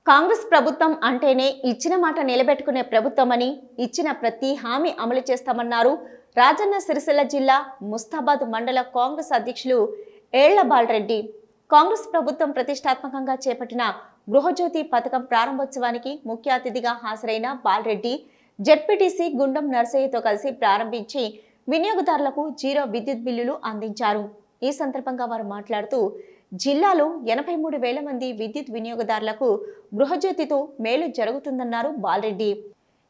కాంగ్రెస్ ప్రభుత్వం అంటేనే ఇచ్చిన మాట నిలబెట్టుకునే ప్రభుత్వమని, ఇచ్చిన ప్రతి హామీ అమలు చేస్తామన్నారు రాజన్న సిరిసిల్ల జిల్లా ముస్తాబాద్ మండల కాంగ్రెస్ అధ్యక్షులు ఏళ్ల బాలరెడ్డి. కాంగ్రెస్ ప్రభుత్వం ప్రతిష్టాత్మకంగా చేపట్టిన గృహజ్యోతి పథకం ప్రారంభోత్సవానికి ముఖ్య అతిథిగా హాజరైన బాలరెడ్డి జెడ్పీటీసీ గుండం నర్సయ్యతో కలిసి ప్రారంభించి వినియోగదారులకు జీరో విద్యుత్ బిల్లులు అందించారు. ఈ సందర్భంగా వారు మాట్లాడుతూ జిల్లాలో 83,000 మంది విద్యుత్ వినియోగదారులకు గృహజ్యోతితో మేలు జరుగుతుందన్నారు బాలరెడ్డి.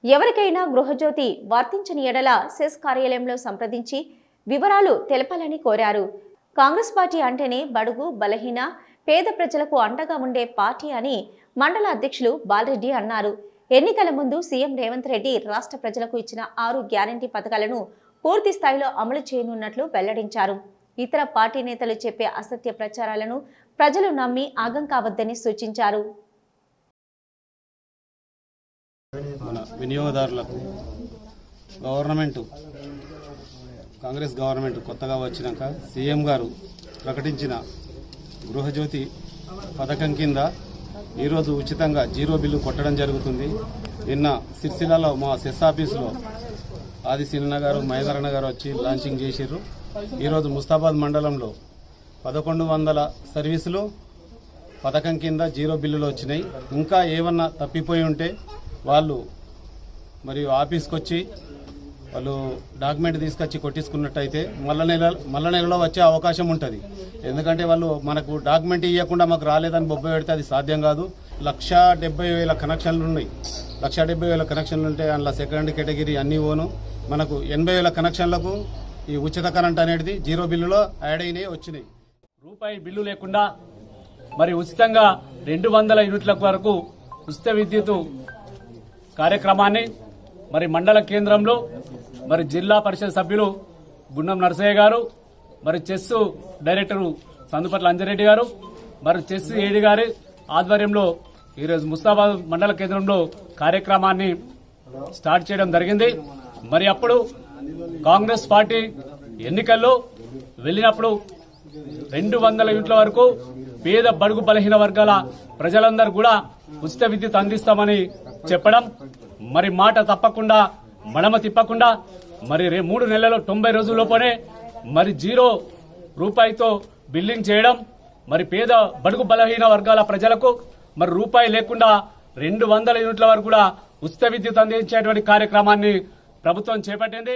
ఎవరికైనా గృహజ్యోతి వర్తించని ఎడల సెస్ కార్యాలయంలో సంప్రదించి వివరాలు తెలపాలని కోరారు. కాంగ్రెస్ పార్టీ అంటేనే బడుగు బలహీన పేద ప్రజలకు అండగా ఉండే పార్టీ అని మండల అధ్యక్షులు బాలరెడ్డి అన్నారు. ఎన్నికల ముందు సీఎం రేవంత్ రెడ్డి రాష్ట్ర ప్రజలకు ఇచ్చిన 6 గ్యారంటీ పథకాలను పూర్తి స్థాయిలో అమలు చేయనున్నట్లు వెల్లడించారు. ఇతర పార్టీ నేతలు చెప్పే అసత్య ప్రచారాలను ప్రజలు నమ్మి ఆగం కావద్దని సూచించారు. మన వినియోగదారులకు కాంగ్రెస్ గవర్నమెంట్ కొత్తగా వచ్చినాక సీఎం గారు ప్రకటించిన గృహజ్యోతి పథకం కింద ఈరోజు ఉచితంగా జీరో బిల్లు కొట్టడం జరుగుతుంది. నిన్న సిరిసిల్లలో మా సెస్ ఆఫీసులో ఆది సిన్న గారు మహేంద్రన్న గారు వచ్చి లాంచింగ్ చేసిర్రు. ఈరోజు ముస్తాబాద్ మండలంలో 1100 సర్వీసులు పథకం కింద జీరో బిల్లులు వచ్చినాయి. ఇంకా ఏమన్నా తప్పిపోయి ఉంటే వాళ్ళు మరియు ఆఫీస్కి వచ్చి వాళ్ళు డాక్యుమెంట్ తీసుకొచ్చి కొట్టించుకున్నట్టయితే మళ్ళా నెలలో వచ్చే అవకాశం ఉంటుంది. ఎందుకంటే వాళ్ళు మనకు డాక్యుమెంట్ ఇవ్వకుండా మాకు రాలేదని బొబ్బ పెడితే అది సాధ్యం కాదు. 170,000 కనెక్షన్లు ఉన్నాయి. 170,000 కనెక్షన్లు ఉంటే అందులో సెకండ్ కేటగిరీ అన్నీ ఓను. మనకు 80,000 కనెక్షన్లకు ఈ ఉచిత కరెంట్ అనేది జీరో బిల్లులో యాడ్ అయినాయి వచ్చినాయి. రూపాయి బిల్లు లేకుండా మరి ఉచితంగా 200 యూనిట్ల వరకు ఉచిత విద్యుత్ కార్యక్రమాన్ని మరి మండల కేంద్రంలో మరి జిల్లా పరిషత్ సభ్యులు గుండం నర్సయ్య గారు, మరి చెస్ డైరెక్టరు సందుపట్ల అంజరెడ్డి గారు, మరి చెస్ ఏడి గారి ఆధ్వర్యంలో ఈరోజు ముస్తాబాద్ మండల కేంద్రంలో కార్యక్రమాన్ని స్టార్ట్ చేయడం జరిగింది. మరి అప్పుడు కాంగ్రెస్ పార్టీ ఎన్నికల్లో వెళ్ళినప్పుడు 200 యూనిట్ల వరకు పేద బడుగు బలహీన వర్గాల ప్రజలందరూ కూడా ఉచిత విద్యుత్ అందిస్తామని చెప్పడం, మరి మాట తప్పకుండా మడమ తిప్పకుండా మరి 3 నెలల్లో 90 రోజుల్లోనే మరి జీరో రూపాయితో బిల్లింగ్ చేయడం, మరి పేద బడుగు బలహీన వర్గాల ప్రజలకు మరి రూపాయి లేకుండా 200 యూనిట్ల వరకు కూడా ఉచిత విద్యుత్ అందించేటువంటి కార్యక్రమాన్ని ప్రభుత్వం చేపట్టింది.